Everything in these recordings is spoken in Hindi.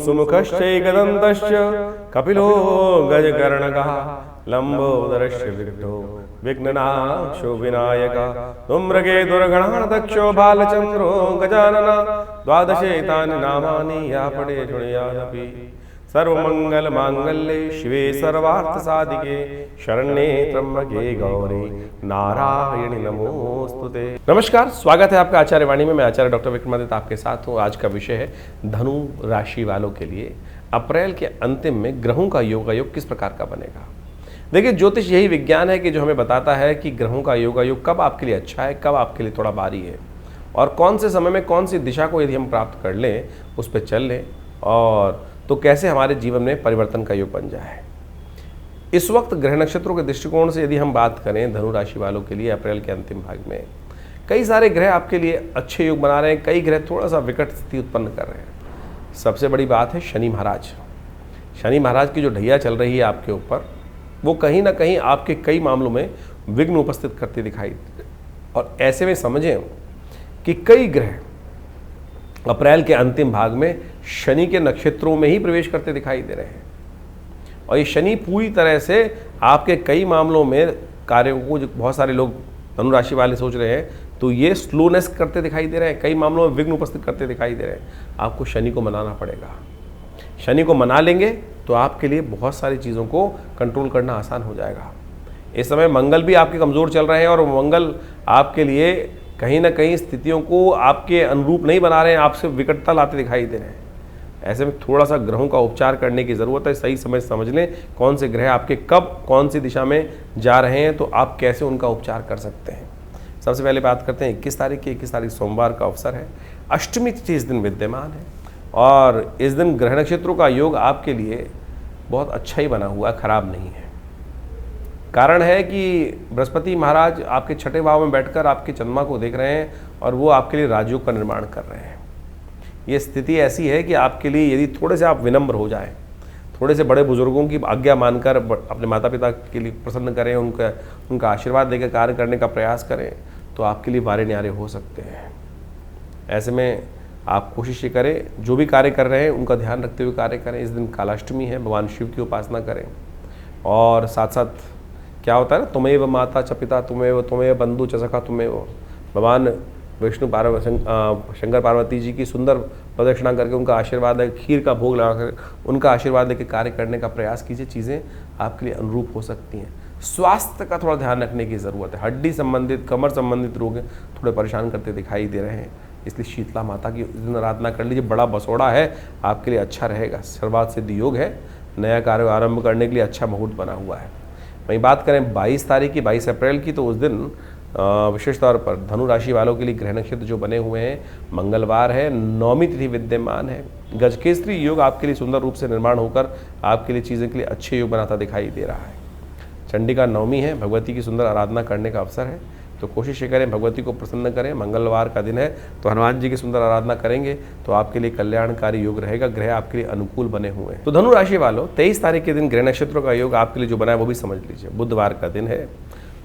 सुमुखश्चैकदन्तश्च कपिलो गजकर्णकः लम्बोदरश्च विघ्नो विघ्ननाशो विनायकः धूम्रकेतुर्गणाध्यक्षो बालचन्द्रो गजानन द्वादशैतानि नामानि या पठे शृणुयादपि सर्वमंगल मांगल्ये शिवे सर्वार्थसाधिके शरण्ये त्र्यंबके गौरी नारायणी नमोस्तुते। नमस्कार, स्वागत है आपका आचार्य वाणी में। मैं आचार्य डॉक्टर विक्रमादित्य आपके साथ हूँ। आज का विषय है धनु राशि वालों के लिए अप्रैल के अंतिम में ग्रहों का योगायोग किस प्रकार का बनेगा। देखिए, ज्योतिष यही विज्ञान है कि जो हमें बताता है कि ग्रहों का योगायोग कब आपके लिए अच्छा है, कब आपके लिए थोड़ा भारी है, और कौन से समय में कौन सी दिशा को यदि हम प्राप्त कर लें, उस पर चल लें, और तो कैसे हमारे जीवन में परिवर्तन का योग बन जाए। इस वक्त ग्रह नक्षत्रों के दृष्टिकोण से यदि हम बात करें धनु राशि वालों के लिए अप्रैल के अंतिम भाग में कई सारे ग्रह आपके लिए अच्छे योग बना रहे हैं, कई ग्रह थोड़ा सा विकट स्थिति उत्पन्न कर रहे हैं। सबसे बड़ी बात है शनि महाराज। शनि महाराज की जो ढैया चल रही है आपके ऊपर, वो कहीं ना कहीं आपके कई मामलों में विघ्न उपस्थित करती दिखाई। और ऐसे में समझें कि कई ग्रह अप्रैल के अंतिम भाग में शनि के नक्षत्रों में ही प्रवेश करते दिखाई दे रहे हैं, और ये शनि पूरी तरह से आपके कई मामलों में कार्यों को, जो बहुत सारे लोग धनु राशि वाले सोच रहे हैं, तो ये स्लोनेस करते दिखाई दे रहे हैं, कई मामलों में विघ्न उपस्थित करते दिखाई दे रहे हैं। आपको शनि को मनाना पड़ेगा। शनि को मना लेंगे तो आपके लिए बहुत सारी चीज़ों को कंट्रोल करना आसान हो जाएगा। इस समय मंगल भी आपके कमज़ोर चल रहे हैं, और मंगल आपके लिए कहीं ना कहीं स्थितियों को आपके अनुरूप नहीं बना रहे हैं, आपसे विकटता लाते दिखाई दे रहे हैं। ऐसे में थोड़ा सा ग्रहों का उपचार करने की ज़रूरत है। सही समय समझ लें कौन से ग्रह आपके कब कौन सी दिशा में जा रहे हैं, तो आप कैसे उनका उपचार कर सकते हैं। सबसे पहले बात करते हैं 21 तारीख सोमवार का अवसर है। अष्टमी तिथि इस दिन विद्यमान है, और इस दिन ग्रह नक्षत्रों का योग आपके लिए बहुत अच्छा ही बना हुआ, खराब नहीं है। कारण है कि बृहस्पति महाराज आपके छठे भाव में बैठकर आपके चंद्रमा को देख रहे हैं, और वो आपके लिए राजयोग का निर्माण कर रहे हैं। ये स्थिति ऐसी है कि आपके लिए यदि थोड़े से आप विनम्र हो जाएं, थोड़े से बड़े बुजुर्गों की आज्ञा मानकर अपने माता पिता के लिए प्रसन्न करें, उनका आशीर्वाद देकर कार्य करने का प्रयास करें, तो आपके लिए वारे न्यारे हो सकते हैं। ऐसे में आप कोशिश ये करें, जो भी कार्य कर रहे हैं उनका ध्यान रखते हुए कार्य करें। इस दिन कालाष्टमी है, भगवान शिव की उपासना करें। और साथ साथ क्या होता है ना, तुम्हें माता च पिता तुम्हें बंधु च सखा तुम्हें, भगवान विष्णु शंकर पार्वती जी की सुंदर प्रदक्षिणा करके उनका आशीर्वाद, खीर का भोग लगाकर उनका आशीर्वाद लेकर कार्य करने का प्रयास कीजिए। चीज़ें आपके लिए अनुरूप हो सकती हैं। स्वास्थ्य का थोड़ा ध्यान रखने की ज़रूरत है। हड्डी संबंधित, कमर संबंधित रोग थोड़े परेशान करते दिखाई दे रहे हैं, इसलिए शीतला माता की दिन आराधना कर लीजिए। बड़ा बसोड़ा है, आपके लिए अच्छा रहेगा। सर्वार्थ सिद्धि योग है, नया कार्य आरंभ करने के लिए अच्छा मुहूर्त बना हुआ है। वहीं बात करें 22 अप्रैल की, तो उस दिन विशेष तौर पर धनु राशि वालों के लिए ग्रह नक्षत्र जो बने हुए हैं, मंगलवार है, नौमी तिथि विद्यमान है। गजकेसरी योग आपके लिए सुंदर रूप से निर्माण होकर आपके लिए चीज़ों के लिए अच्छे योग बनाता दिखाई दे रहा है। चंडिका नवमी है, भगवती की सुंदर आराधना करने का अवसर है, तो कोशिश ये करें भगवती को प्रसन्न करें। मंगलवार का दिन है, तो हनुमान जी की सुंदर आराधना करेंगे तो आपके लिए कल्याणकारी योग रहेगा। ग्रह आपके लिए अनुकूल बने हुए हैं। तो धनु राशि वालों, 23 तारीख के दिन ग्रह नक्षत्रों का योग आपके लिए जो बना है वो भी समझ लीजिए। बुधवार का दिन है,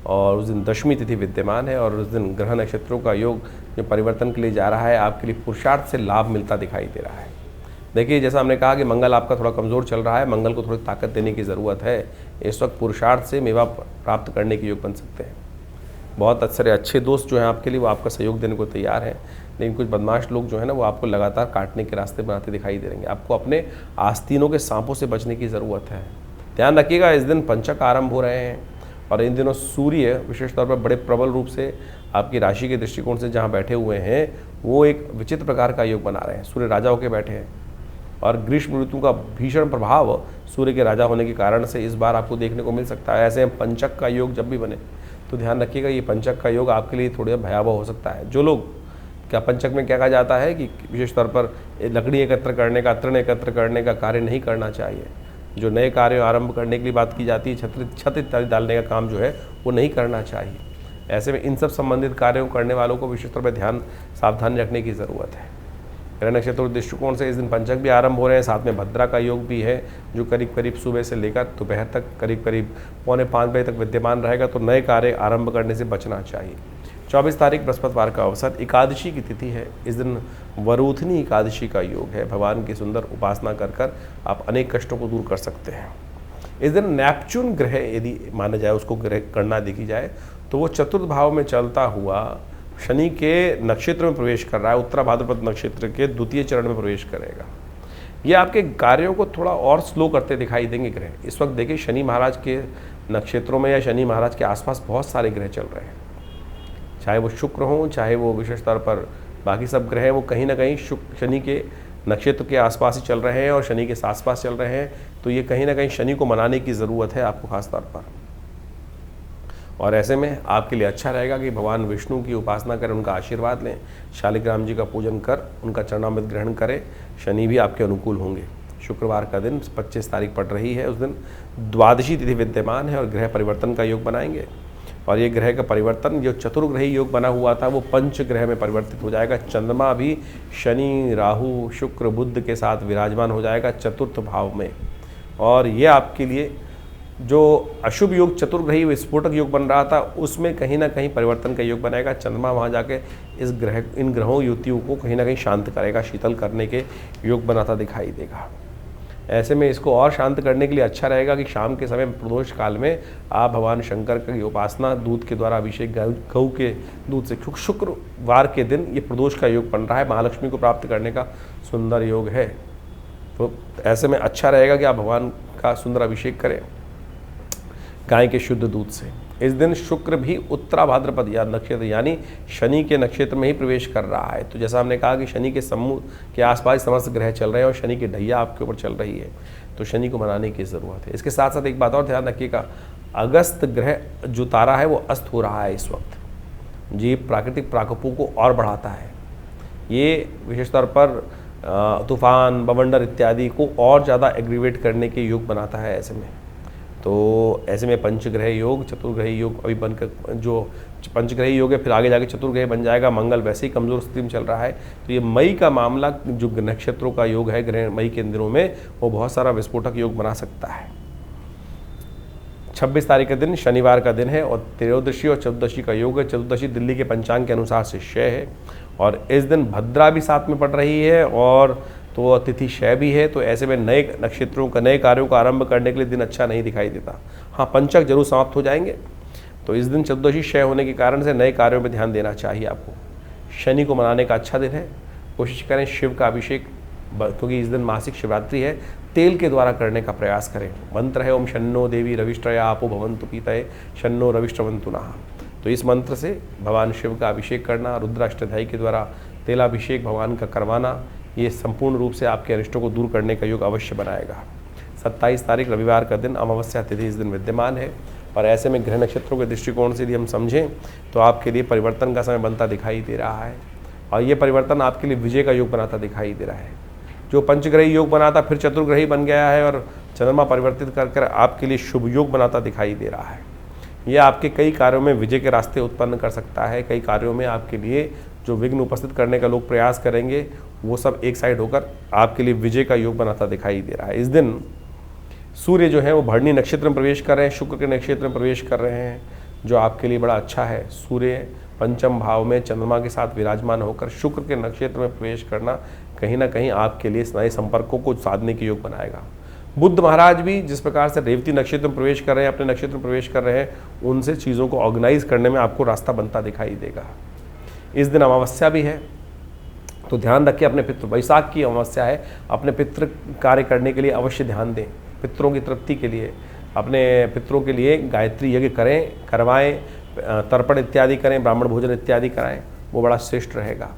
और उस दिन दशमी तिथि विद्यमान है, और उस दिन ग्रह नक्षत्रों का योग जो परिवर्तन के लिए जा रहा है, आपके लिए पुरुषार्थ से लाभ मिलता दिखाई दे रहा है। देखिए, जैसा हमने कहा कि मंगल आपका थोड़ा कमज़ोर चल रहा है, मंगल को थोड़ी ताकत देने की ज़रूरत है। इस वक्त पुरुषार्थ से मेवा प्राप्त करने के योग बन सकते हैं। बहुत अच्छे दोस्त जो हैं आपके लिए, वो आपका सहयोग देने को तैयार हैं, लेकिन कुछ बदमाश लोग जो है ना, वो आपको लगातार काटने के रास्ते बनाते दिखाई दे रहेंगे। आपको अपने आस्तीनों के सांपों से बचने की ज़रूरत है। ध्यान रखिएगा, इस दिन पंचक आरंभ हो रहे हैं, और इन दिनों सूर्य विशेष तौर पर बड़े प्रबल रूप से आपकी राशि के दृष्टिकोण से जहाँ बैठे हुए हैं, वो एक विचित्र प्रकार का योग बना रहे हैं। सूर्य राजा होकर बैठे हैं, और ग्रीष्म ऋतु का भीषण प्रभाव सूर्य के राजा होने के कारण से इस बार आपको देखने को मिल सकता है। ऐसे पंचक का योग जब भी बने तो ध्यान रखिएगा, ये पंचक का योग आपके लिए थोड़ा भयावह हो सकता है। जो लोग, क्या पंचक में क्या कहा जाता है कि विशेष तौर पर लकड़ी एकत्र करने का, तृण एकत्र करने का कार्य नहीं करना चाहिए। जो नए कार्य आरंभ करने के लिए बात की जाती है, छत इत्यादि डालने का काम जो है वो नहीं करना चाहिए। ऐसे में इन सब संबंधित कार्यों करने वालों को विशेष तौर पर ध्यान सावधानी रखने की ज़रूरत है। ग्रह नक्षत्र दृष्टिकोण से इस दिन पंचक भी आरंभ हो रहे हैं, साथ में भद्रा का योग भी है, जो करीब करीब सुबह से लेकर दोपहर तक करीब 4:45 बजे तक विद्यमान रहेगा। तो नए कार्य आरंभ करने से बचना चाहिए। 24 तारीख बृहस्पतिवार का अवसर, एकादशी की तिथि है। इस दिन वरूथनी एकादशी का योग है। भगवान की सुंदर उपासना कर कर आप अनेक कष्टों को दूर कर सकते हैं। इस दिन नेपच्यून ग्रह यदि माना जाए, उसको ग्रह गणना देखी जाए, तो वो चतुर्थ भाव में चलता हुआ शनि के नक्षत्र में प्रवेश कर रहा है। उत्तरा भाद्रपद नक्षत्र के द्वितीय चरण में प्रवेश करेगा। ये आपके कार्यों को थोड़ा और स्लो करते दिखाई देंगे ग्रह। इस वक्त देखिए शनि महाराज के नक्षत्रों में या शनि महाराज के आसपास बहुत सारे ग्रह चल रहे हैं, चाहे वो शुक्र हों, चाहे वो विशेष तौर पर बाकी सब ग्रह हैं, वो कहीं ना कहीं शनि के नक्षत्र के आसपास ही चल रहे हैं और शनि के आसपास चल रहे हैं। तो ये कहीं ना कहीं शनि को मनाने की ज़रूरत है आपको खास तौर पर। और ऐसे में आपके लिए अच्छा रहेगा कि भगवान विष्णु की उपासना करें, उनका आशीर्वाद लें, शालिग्राम जी का पूजन कर उनका चरणामृत ग्रहण करें। शनि भी आपके अनुकूल होंगे। शुक्रवार का दिन 25 तारीख पड़ रही है, उस दिन द्वादशी तिथि विद्यमान है और ग्रह परिवर्तन का योग बनाएंगे। और ये ग्रह का परिवर्तन जो चतुर्ग्रही योग बना हुआ था वो पंच ग्रह में परिवर्तित हो जाएगा। चंद्रमा भी शनि, राहु, शुक्र, बुध के साथ विराजमान हो जाएगा चतुर्थ भाव में। और ये आपके लिए जो अशुभ योग चतुर्ग्रही विस्फोटक योग बन रहा था उसमें कहीं ना कहीं परिवर्तन का योग बनाएगा। चंद्रमा वहाँ जाके इन ग्रहों युतियों को कहीं ना कहीं शांत करेगा, शीतल करने के योग बनाता दिखाई देगा। ऐसे में इसको और शांत करने के लिए अच्छा रहेगा कि शाम के समय प्रदोष काल में आप भगवान शंकर की उपासना, दूध के द्वारा अभिषेक, गऊ के दूध से, शुक्रवार के दिन ये प्रदोष का योग बन रहा है, महालक्ष्मी को प्राप्त करने का सुंदर योग है। तो ऐसे में अच्छा रहेगा कि आप भगवान का सुंदर अभिषेक करें गाय के शुद्ध दूध से। इस दिन शुक्र भी उत्तरा भाद्रपद या नक्षत्र यानी शनि के नक्षत्र में ही प्रवेश कर रहा है। तो जैसा हमने कहा कि शनि के समूह के आसपास समस्त ग्रह चल रहे हैं और शनि की ढैया आपके ऊपर चल रही है, तो शनि को मनाने की ज़रूरत है। इसके साथ साथ एक बात और ध्यान रखिएगा, अगस्त ग्रह जो तारा है वो अस्त हो रहा है इस वक्त, जी प्राकृतिक प्रकोपों को और बढ़ाता है। ये विशेष तौर पर तूफान, बवंडर इत्यादि को और ज़्यादा एग्रीवेट करने के योग बनाता है। ऐसे में तो ऐसे में पंचग्रह योग, चतुर्ग्रही योग अभी बनकर, जो पंचग्रही योग है फिर आगे जाके चतुर्ग्रह बन जाएगा। मंगल वैसे ही कमज़ोर स्थिति में चल रहा है। तो ये मई का मामला जो नक्षत्रों का योग है ग्रह मई के दिनों में, वो बहुत सारा विस्फोटक योग बना सकता है। 26 तारीख का दिन शनिवार का दिन है और त्रयोदशी और चतुर्दशी का योग है। चतुर्दशी दिल्ली के पंचांग के अनुसार से क्षय है और इस दिन भद्रा भी साथ में पड़ रही है और तो तिथि क्षय भी है। तो ऐसे में नए नक्षत्रों का, नए कार्यों का आरंभ करने के लिए दिन अच्छा नहीं दिखाई देता। हाँ, पंचक जरूर समाप्त हो जाएंगे। तो इस दिन चतुर्दशी क्षय होने के कारण से नए कार्यों पर ध्यान देना चाहिए आपको। शनि को मनाने का अच्छा दिन है। कोशिश करें शिव का अभिषेक, क्योंकि इस दिन मासिक शिवरात्रि है, तेल के द्वारा करने का प्रयास करें। मंत्र है ओम शन्नो देवी रविष्ट्रया आपो भवन्तु पीतये शन्नो रविष्ट्रवन्तु नः। तो इस मंत्र से भगवान शिव का अभिषेक करना, रुद्राष्टध्यायी के द्वारा तेलाभिषेक भगवान का करवाना, ये संपूर्ण रूप से आपके अनिष्टों को दूर करने का योग अवश्य बनाएगा। 27 तारीख रविवार का दिन, अमावस्या तिथि इस दिन विद्यमान है और ऐसे में ग्रह नक्षत्रों के दृष्टिकोण से यदि हम समझें तो आपके लिए परिवर्तन का समय बनता दिखाई दे रहा है और ये परिवर्तन आपके लिए विजय का योग बनाता दिखाई दे रहा है। जो पंचग्रही योग बना था फिर चतुर्ग्रही बन गया है और चंद्रमा परिवर्तित कर आपके लिए शुभ योग बनाता दिखाई दे रहा है। यह आपके कई कार्यों में विजय के रास्ते उत्पन्न कर सकता है। कई कार्यों में आपके लिए जो विघ्न उपस्थित करने का लोग प्रयास करेंगे वो सब एक साइड होकर आपके लिए विजय का योग बनाता दिखाई दे रहा है। इस दिन सूर्य जो है वो भरणी नक्षत्र में प्रवेश कर रहे हैं, शुक्र के नक्षत्र में प्रवेश कर रहे हैं, जो आपके लिए बड़ा अच्छा है। सूर्य पंचम भाव में चंद्रमा के साथ विराजमान होकर शुक्र के नक्षत्र में प्रवेश करना कहीं ना कहीं आपके लिए नए संपर्कों को साधने के योग बनाएगा। बुध महाराज भी जिस प्रकार से रेवती नक्षत्र में प्रवेश कर रहे हैं, अपने नक्षत्र में प्रवेश कर रहे हैं, उनसे चीज़ों को ऑर्गेनाइज करने में आपको रास्ता बनता दिखाई देगा। इस दिन अमावस्या भी है, तो ध्यान रखिए अपने पितृ, वैशाख की अमावस्या है, अपने पितृ कार्य करने के लिए अवश्य ध्यान दें। पितरों की तृप्ति के लिए, अपने पितरों के लिए गायत्री यज्ञ करें, करवाएं, तर्पण इत्यादि करें, ब्राह्मण भोजन इत्यादि कराएं, वो बड़ा श्रेष्ठ रहेगा।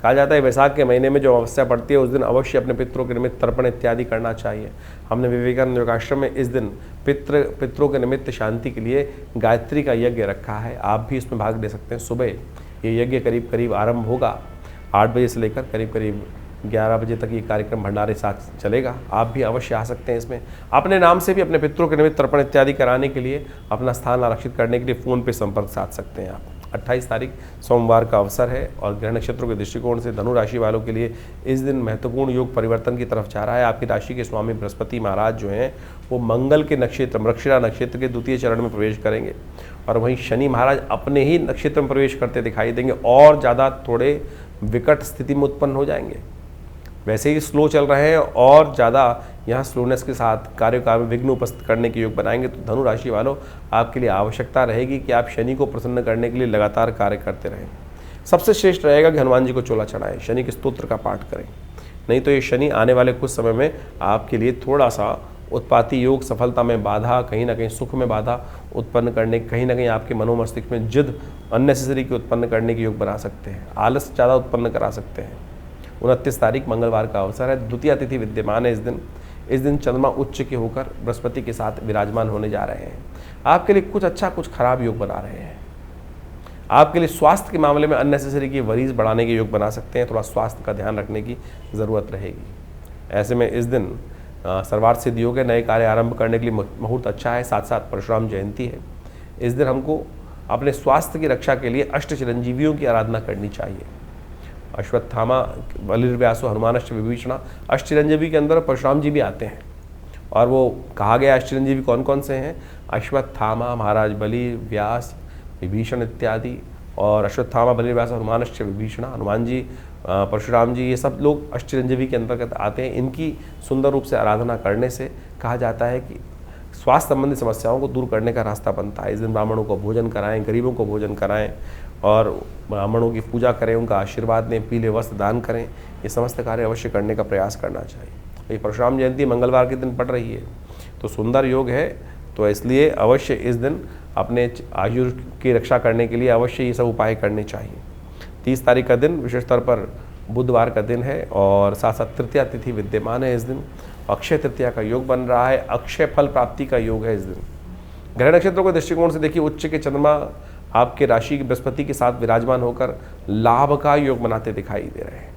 कहा जाता है वैशाख के महीने में जो अमावस्या पड़ती है उस दिन अवश्य अपने पितरों के निमित्त तर्पण इत्यादि करना चाहिए। हमने विवेकानंद योगाश्रम में इस दिन पितरों के निमित्त शांति के लिए गायत्री का यज्ञ रखा है, आप भी इसमें भाग ले सकते हैं। सुबह ये यज्ञ करीब करीब आरंभ होगा 8 बजे से लेकर करीब करीब 11 बजे तक ये कार्यक्रम भंडारे साथ चलेगा। आप भी अवश्य आ सकते हैं इसमें। अपने नाम से भी अपने पितरों के निमित्त तर्पण इत्यादि कराने के लिए, अपना स्थान आरक्षित करने के लिए फ़ोन पे संपर्क साध सकते हैं आप। 28 तारीख सोमवार का अवसर है और ग्रह नक्षत्रों के दृष्टिकोण से धनु राशि वालों के लिए इस दिन महत्वपूर्ण योग परिवर्तन की तरफ जा रहा है। आपकी राशि के स्वामी बृहस्पति महाराज जो हैं वो मंगल के नक्षत्र मृगशिरा नक्षत्र के द्वितीय चरण में प्रवेश करेंगे और वहीं शनि महाराज अपने ही नक्षत्र में प्रवेश करते दिखाई देंगे और ज़्यादा थोड़े विकट स्थिति में उत्पन्न हो जाएंगे। वैसे ही स्लो चल रहे हैं और ज़्यादा यहाँ स्लोनेस के साथ कार्य में विघ्न उपस्थित करने के योग बनाएंगे। तो धनु राशि वालों, आपके लिए आवश्यकता रहेगी कि आप शनि को प्रसन्न करने के लिए लगातार कार्य करते रहें। सबसे श्रेष्ठ रहेगा कि हनुमान जी को चोला चढ़ाएं, शनि के स्तोत्र का पाठ करें। नहीं तो ये शनि आने वाले कुछ समय में आपके लिए थोड़ा सा उत्पाती योग, सफलता में बाधा, कहीं ना कहीं सुख में बाधा उत्पन्न करने, कहीं ना कहीं आपके मनोमस्तिष्क में जिद अननेसेसरी की उत्पन्न करने के योग बना सकते हैं, आलस ज़्यादा उत्पन्न करा सकते हैं। 29 तारीख मंगलवार का अवसर है, द्वितीय तिथि विद्यमान है इस दिन चंद्रमा उच्च के होकर बृहस्पति के साथ विराजमान होने जा रहे हैं। आपके लिए कुछ अच्छा कुछ खराब योग बना रहे हैं। आपके लिए स्वास्थ्य के मामले में अननेसेसरी की वरीज बढ़ाने के योग बना सकते हैं, थोड़ा स्वास्थ्य का ध्यान रखने की ज़रूरत रहेगी। ऐसे में इस दिन सर्वार्थ सिद्ध योग है, नए कार्य आरंभ करने के लिए मुहूर्त अच्छा है, साथ साथ परशुराम जयंती है। इस दिन हमको अपने स्वास्थ्य की रक्षा के लिए अष्ट चिरंजीवियों की आराधना करनी चाहिए। अश्वत्थामा, बलिर्व्यासो, हनुमानश्च विभीषण, अष्ट चिरंजीवी के अंदर परशुराम जी भी आते हैं और वो कहा गया अष्ट चिरंजीवी कौन कौन से हैं? अश्वत्थामा, महाराज बलि, व्यास, विभीषण इत्यादि। और अश्वत्थामा, बलिर्व्यास, हनुमानश्च विभीषण, हनुमान जी, परशुराम जी, ये सब लोग अष्ट चिरंजीवी के अंतर्गत आते हैं। इनकी सुंदर रूप से आराधना करने से कहा जाता है कि स्वास्थ्य संबंधी समस्याओं को दूर करने का रास्ता बनता है। इस दिन ब्राह्मणों को भोजन कराएं, गरीबों को भोजन कराएं और ब्राह्मणों की पूजा करें, उनका आशीर्वाद दें, पीले वस्त्र दान करें। ये समस्त कार्य अवश्य करने का प्रयास करना चाहिए। ये परशुराम जयंती मंगलवार के दिन पड़ रही है तो सुंदर योग है, तो इसलिए अवश्य इस दिन अपने आयु की रक्षा करने के लिए अवश्य ये सब उपाय करने चाहिए। 30 तारीख का दिन विशेष तौर पर बुधवार का दिन है और साथ साथ तृतीया तिथि विद्यमान है। इस दिन अक्षय तृतीया का योग बन रहा है, अक्षय फल प्राप्ति का योग है। इस दिन ग्रह नक्षत्रों के दृष्टिकोण से देखिए, उच्च के चंद्रमा आपके राशि की बृहस्पति के साथ विराजमान होकर लाभ का योग बनाते दिखाई दे रहे हैं।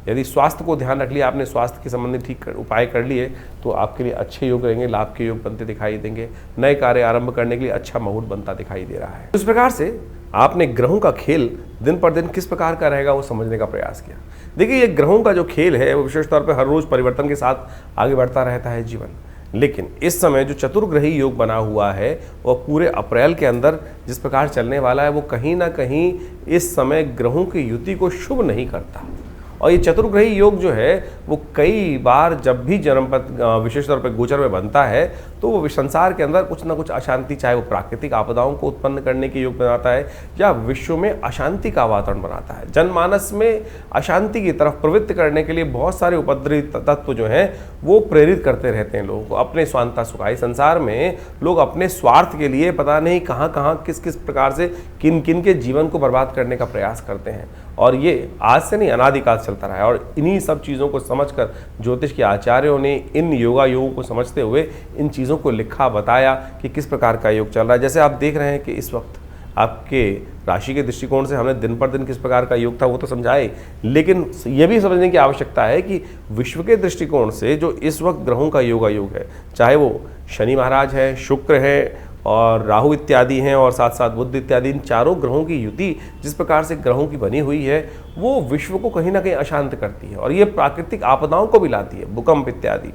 यदि स्वास्थ्य को ध्यान रख लिया आपने, स्वास्थ्य के संबंधी ठीक उपाय कर लिए, तो आपके लिए अच्छे योग रहेंगे, लाभ के योग बनते दिखाई देंगे। नए कार्य आरंभ करने के लिए अच्छा मुहूर्त बनता दिखाई दे रहा है। इस प्रकार से आपने ग्रहों का खेल दिन पर दिन किस प्रकार का रहेगा वो समझने का प्रयास किया। देखिए, ये ग्रहों का जो खेल है वो विशेष तौर पर हर रोज परिवर्तन के साथ आगे बढ़ता रहता है जीवन। लेकिन इस समय जो चतुर्ग्रही योग बना हुआ है वह पूरे अप्रैल के अंदर जिस प्रकार चलने वाला है वो कहीं ना कहीं इस समय ग्रहों की युति को शुभ नहीं करता। और ये चतुर्ग्रही योग जो है वो कई बार जब भी जन्मपथ विशेष तौर पर गोचर में बनता है तो वो संसार के अंदर कुछ ना कुछ अशांति, चाहे वो प्राकृतिक आपदाओं को उत्पन्न करने के योग बनाता है या विश्व में अशांति का वातावरण बनाता है। जनमानस में अशांति की तरफ प्रवृत्त करने के लिए बहुत सारे उपद्रवी तत्व जो हैं वो प्रेरित करते रहते हैं लोगों को अपने स्वांता सुखाई। संसार में लोग अपने स्वार्थ के लिए पता नहीं कहाँ कहाँ किस किस प्रकार से किन किन के जीवन को बर्बाद करने का प्रयास करते हैं और ये आज से नहीं अनादिकाल चलता रहा है। और इन्हीं सब चीज़ों को समझकर ज्योतिष के आचार्यों ने इन योगों को समझते हुए इन चीज़ों को लिखा, बताया कि किस प्रकार का योग चल रहा है। जैसे आप देख रहे हैं कि इस वक्त आपके राशि के दृष्टिकोण से हमने दिन पर दिन किस प्रकार का योग था वो तो समझाए, लेकिन ये भी समझने की आवश्यकता है कि विश्व के दृष्टिकोण से जो इस वक्त ग्रहों का योग है, चाहे वो शनि महाराज है, शुक्र है और राहु इत्यादि हैं और साथ साथ बुध इत्यादि, इन चारों ग्रहों की युति जिस प्रकार से ग्रहों की बनी हुई है वो विश्व को कहीं ना कहीं अशांत करती है और ये प्राकृतिक आपदाओं को भी लाती है, भूकंप इत्यादि।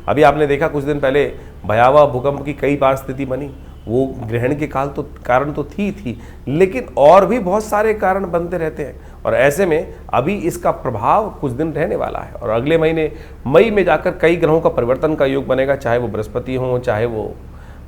अभी आपने देखा कुछ दिन पहले भयावह भूकंप की कई बार स्थिति बनी, वो ग्रहण के कारण तो थी, लेकिन और भी बहुत सारे कारण बनते रहते हैं और ऐसे में अभी इसका प्रभाव कुछ दिन रहने वाला है और अगले महीने मई में जाकर कई ग्रहों का परिवर्तन का योग बनेगा, चाहे वो बृहस्पति हो, चाहे वो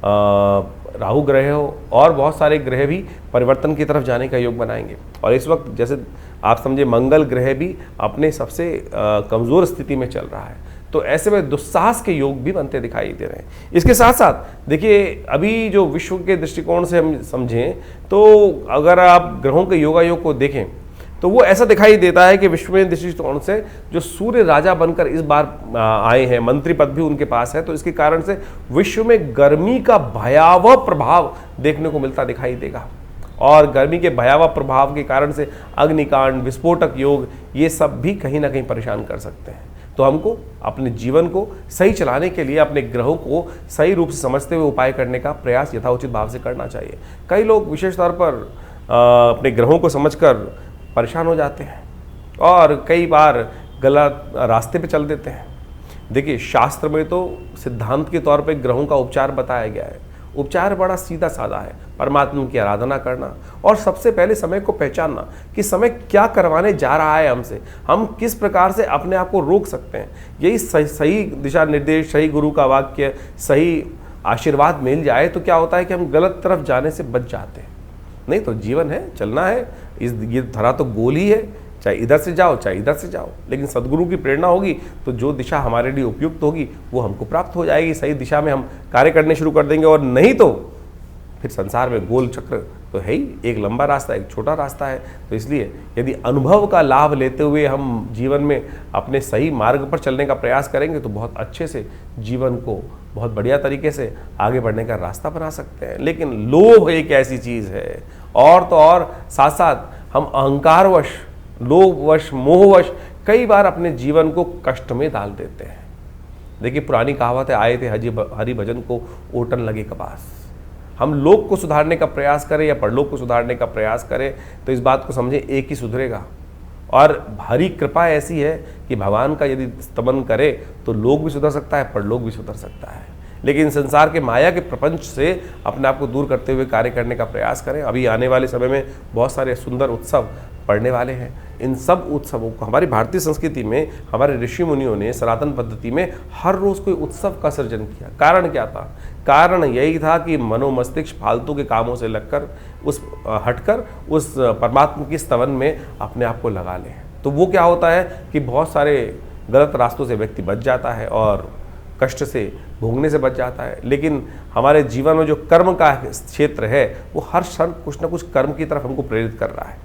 राहु ग्रह हो और बहुत सारे ग्रह भी परिवर्तन की तरफ जाने का योग बनाएंगे। और इस वक्त जैसे आप समझे मंगल ग्रह भी अपने सबसे कमज़ोर स्थिति में चल रहा है, तो ऐसे में दुस्साहस के योग भी बनते दिखाई दे रहे हैं। इसके साथ साथ देखिए, अभी जो विश्व के दृष्टिकोण से हम समझें तो अगर आप ग्रहों के योग को देखें तो वो ऐसा दिखाई देता है कि विश्व में दृष्टिकोण से जो सूर्य राजा बनकर इस बार आए हैं, मंत्री पद भी उनके पास है, तो इसके कारण से विश्व में गर्मी का भयावह प्रभाव देखने को मिलता दिखाई देगा और गर्मी के भयावह प्रभाव के कारण से अग्निकांड, विस्फोटक योग, ये सब भी कहीं ना कहीं परेशान कर सकते हैं। तो हमको अपने जीवन को सही चलाने के लिए अपने ग्रहों को सही रूप से समझते हुए उपाय करने का प्रयास यथाउचित भाव से करना चाहिए। कई लोग विशेष तौर पर अपने ग्रहों को समझकर परेशान हो जाते हैं और कई बार गलत रास्ते पे चल देते हैं। देखिए, शास्त्र में तो सिद्धांत के तौर पे ग्रहों का उपचार बताया गया है। उपचार बड़ा सीधा साधा है, परमात्मा की आराधना करना और सबसे पहले समय को पहचानना कि समय क्या करवाने जा रहा है हमसे, हम किस प्रकार से अपने आप को रोक सकते हैं। यही सही दिशा निर्देश, सही गुरु का वाक्य, सही आशीर्वाद मिल जाए तो क्या होता है कि हम गलत तरफ जाने से बच जाते हैं। नहीं तो जीवन है, चलना है, ये धरा तो गोल ही है, चाहे इधर से जाओ चाहे इधर से जाओ, लेकिन सदगुरु की प्रेरणा होगी तो जो दिशा हमारे लिए उपयुक्त होगी वो हमको प्राप्त हो जाएगी। सही दिशा में हम कार्य करने शुरू कर देंगे और नहीं तो फिर संसार में गोल चक्र तो है ही, एक लंबा रास्ता एक छोटा रास्ता है। तो इसलिए यदि अनुभव का लाभ लेते हुए हम जीवन में अपने सही मार्ग पर चलने का प्रयास करेंगे तो बहुत अच्छे से जीवन को बहुत बढ़िया तरीके से आगे बढ़ने का रास्ता बना सकते हैं। लेकिन लोभ एक ऐसी चीज़ है, और तो और साथ साथ हम अहंकारवश, लोभवश, मोहवश कई बार अपने जीवन को कष्ट में डाल देते हैं। देखिए, पुरानी कहावत है, आए थे हरि भजन को ओटन लगे कपास। हम लोक को सुधारने का प्रयास करें या परलोक को सुधारने का प्रयास करें तो इस बात को समझें, एक ही सुधरेगा। और हरी कृपा ऐसी है कि भगवान का यदि स्तमन करे तो लोक भी सुधर सकता है, परलोक भी सुधर सकता है। लेकिन संसार के माया के प्रपंच से अपने आप को दूर करते हुए कार्य करने का प्रयास करें। अभी आने वाले समय में बहुत सारे सुंदर उत्सव पड़ने वाले हैं। इन सब उत्सवों को हमारी भारतीय संस्कृति में हमारे ऋषि मुनियों ने सनातन पद्धति में हर रोज़ कोई उत्सव का सृजन किया। कारण क्या था? कारण यही था कि मनोमस्तिष्क फालतू के कामों से हटकर उस परमात्मा की स्तवन में अपने आप को लगा लें। तो वो क्या होता है कि बहुत सारे गलत रास्तों से व्यक्ति बच जाता है और कष्ट से भोगने से बच जाता है। लेकिन हमारे जीवन में जो कर्म का क्षेत्र है वो हर क्षण कुछ ना कुछ कर्म की तरफ हमको प्रेरित कर रहा है।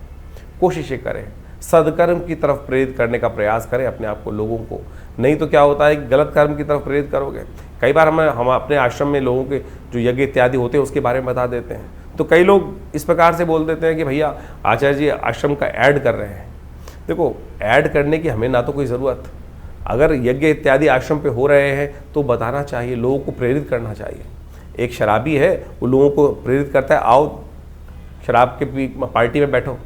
कोशिशें करें, सदकर्म की तरफ प्रेरित करने का प्रयास करें अपने आप को, लोगों को। नहीं तो क्या होता है कि गलत कर्म की तरफ प्रेरित करोगे। कई बार हम अपने आश्रम में लोगों के जो यज्ञ इत्यादि होते हैं उसके बारे में बता देते हैं, तो कई लोग इस प्रकार से बोल देते हैं कि भैया आचार्य जी आश्रम का ऐड कर रहे हैं। देखो, ऐड करने की हमें ना तो कोई ज़रूरत, अगर यज्ञ इत्यादि आश्रम पे हो रहे हैं तो बताना चाहिए, लोगों को प्रेरित करना चाहिए। एक शराबी है, वो लोगों को प्रेरित करता है, आओ शराब के पार्टी में बैठो,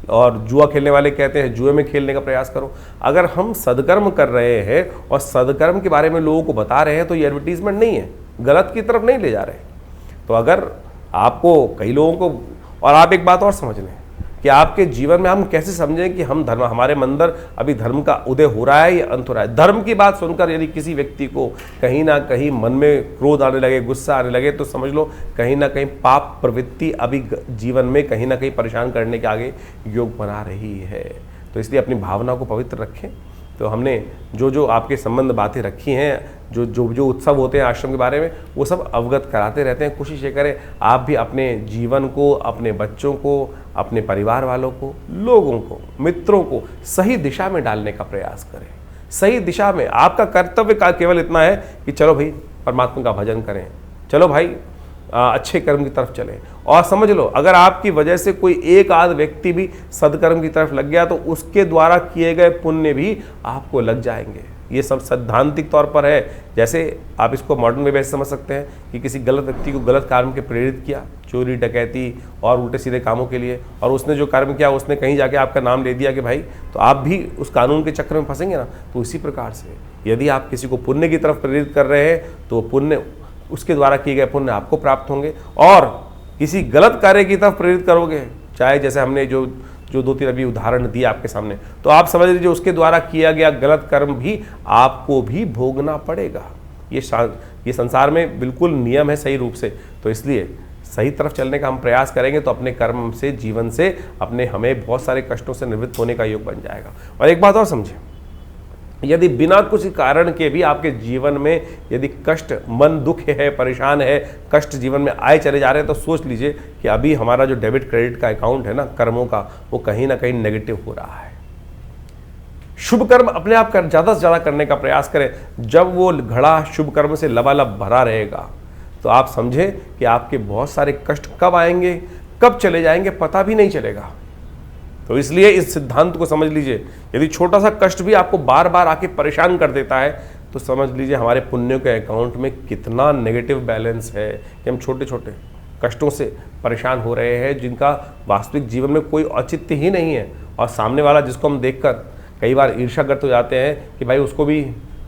और जुआ खेलने वाले कहते हैं जुए में खेलने का प्रयास करो। अगर हम सदकर्म कर रहे हैं और सदकर्म के बारे में लोगों को बता रहे हैं तो ये एडवर्टीजमेंट नहीं है, गलत की तरफ नहीं ले जा रहे। तो अगर आपको कई लोगों को, और आप एक बात और समझ लें कि आपके जीवन में हम कैसे समझें कि हम धर्म, हमारे अंदर अभी धर्म का उदय हो रहा है या अंत हो रहा है। धर्म की बात सुनकर यदि किसी व्यक्ति को कहीं ना कहीं मन में क्रोध आने लगे, गुस्सा आने लगे, तो समझ लो कहीं ना कहीं पाप प्रवृत्ति अभी जीवन में कहीं ना कहीं परेशान करने के आगे योग बना रही है। तो इसलिए अपनी भावना को पवित्र रखें। तो हमने जो जो आपके संबंध बातें रखी हैं, जो उत्सव होते हैं आश्रम के बारे में, वो सब अवगत कराते रहते हैं। कोशिश ये करें आप भी अपने जीवन को, अपने बच्चों को, अपने परिवार वालों को, लोगों को, मित्रों को सही दिशा में डालने का प्रयास करें। सही दिशा में आपका कर्तव्य का केवल इतना है कि चलो भाई परमात्मा का भजन करें, चलो भाई अच्छे कर्म की तरफ चलें। और समझ लो, अगर आपकी वजह से कोई एक आध व्यक्ति भी सदकर्म की तरफ लग गया तो उसके द्वारा किए गए पुण्य भी आपको लग जाएंगे। ये सब सैद्धांतिक तौर पर है। जैसे आप इसको मॉडर्न में वैसे समझ सकते हैं कि किसी गलत व्यक्ति को गलत काम के प्रेरित किया, चोरी डकैती और उल्टे सीधे कामों के लिए, और उसने जो कर्म किया उसने कहीं जाके आपका नाम ले दिया कि भाई, तो आप भी उस कानून के चक्कर में फंसेंगे ना। तो इसी प्रकार से यदि आप किसी को पुण्य की तरफ प्रेरित कर रहे हैं तो पुण्य, उसके द्वारा किए गए पुण्य आपको प्राप्त होंगे। और किसी गलत कार्य की तरफ प्रेरित करोगे, चाहे जैसे हमने जो दो तीन अभी उदाहरण दिए आपके सामने, तो आप समझ लीजिए उसके द्वारा किया गया गलत कर्म भी आपको भी भोगना पड़ेगा। ये संसार में बिल्कुल नियम है सही रूप से। तो इसलिए सही तरफ चलने का हम प्रयास करेंगे तो अपने कर्म से, जीवन से हमें बहुत सारे कष्टों से निवृत्त होने का योग बन जाएगा। और एक बात और समझें, यदि बिना कुछ कारण के भी आपके जीवन में यदि कष्ट, मन दुख है, परेशान है, कष्ट जीवन में आए चले जा रहे हैं, तो सोच लीजिए कि अभी हमारा जो डेबिट क्रेडिट का अकाउंट है ना कर्मों का, वो कहीं ना कहीं नेगेटिव हो रहा है। शुभ कर्म अपने आप ज़्यादा से ज़्यादा करने का प्रयास करें। जब वो घड़ा शुभ कर्म से लबालब भरा रहेगा तो आप समझें कि आपके बहुत सारे कष्ट कब आएंगे, कब चले जाएंगे, पता भी नहीं चलेगा। तो इसलिए इस सिद्धांत को समझ लीजिए, यदि छोटा सा कष्ट भी आपको बार बार आके परेशान कर देता है तो समझ लीजिए हमारे पुण्यों के अकाउंट में कितना नेगेटिव बैलेंस है कि हम छोटे छोटे कष्टों से परेशान हो रहे हैं, जिनका वास्तविक जीवन में कोई औचित्य ही नहीं है, और सामने वाला जिसको हम देखकर कई बार ईर्ष्याग्रस्त हो जाते हैं कि भाई उसको भी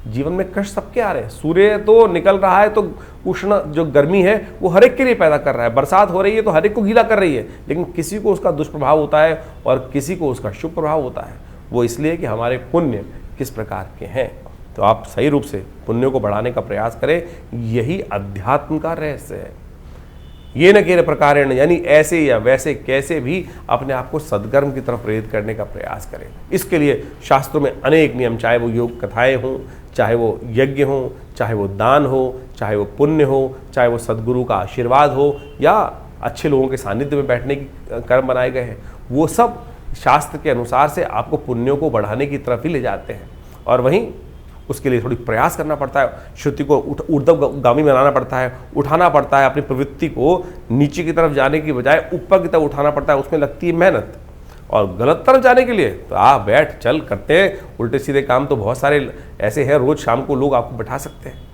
जीवन में कष्ट सबके आ रहे हैं। सूर्य तो निकल रहा है तो उष्ण जो गर्मी है वो हर एक के लिए पैदा कर रहा है, बरसात हो रही है तो हर एक को गीला कर रही है, लेकिन किसी को उसका दुष्प्रभाव होता है और किसी को उसका शुभ प्रभाव होता है। वो इसलिए कि हमारे पुण्य किस प्रकार के हैं। तो आप सही रूप से पुण्यों को बढ़ाने का प्रयास करें, यही अध्यात्म का रहस्य है। ये न केन प्रकारेण, यानी ऐसे या वैसे कैसे भी अपने आप को सद्कर्म की तरफ प्रेरित करने का प्रयास करें। इसके लिए शास्त्रों में अनेक नियम, चाहे वो योग कथाएं हों, चाहे वो यज्ञ हो, चाहे वो दान हो, चाहे वो पुण्य हो, चाहे वो सद्गुरु का आशीर्वाद हो, या अच्छे लोगों के सानिध्य में बैठने की कर्म बनाए गए हैं, वो सब शास्त्र के अनुसार से आपको पुण्यों को बढ़ाने की तरफ ही ले जाते हैं। और वहीं उसके लिए थोड़ी प्रयास करना पड़ता है, श्रुति को ऊर्ध्वगामी बनाना पड़ता है, उठाना पड़ता है, अपनी प्रवृत्ति को नीचे की तरफ जाने की बजाय ऊपर की तरफ उठाना पड़ता है, उसमें लगती है मेहनत। और गलत तरफ जाने के लिए तो आप बैठ चल करते हैं, उल्टे सीधे काम तो बहुत सारे ऐसे हैं, रोज़ शाम को लोग आपको बैठा सकते हैं।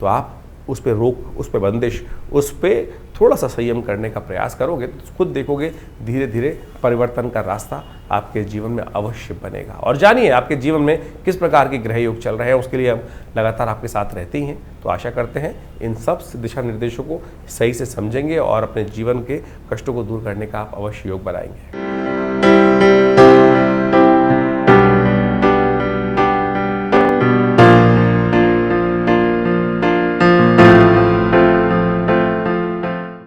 तो आप उस पर रोक, उस पर बंदिश, उस पर थोड़ा सा संयम करने का प्रयास करोगे तो खुद देखोगे धीरे धीरे परिवर्तन का रास्ता आपके जीवन में अवश्य बनेगा। और जानिए आपके जीवन में किस प्रकार के ग्रह योग चल रहे हैं, उसके लिए हम लगातार आपके साथ रहते ही हैं। तो आशा करते हैं इन सब दिशा निर्देशों को सही से समझेंगे और अपने जीवन के कष्टों को दूर करने का आप अवश्य योग बनाएंगे।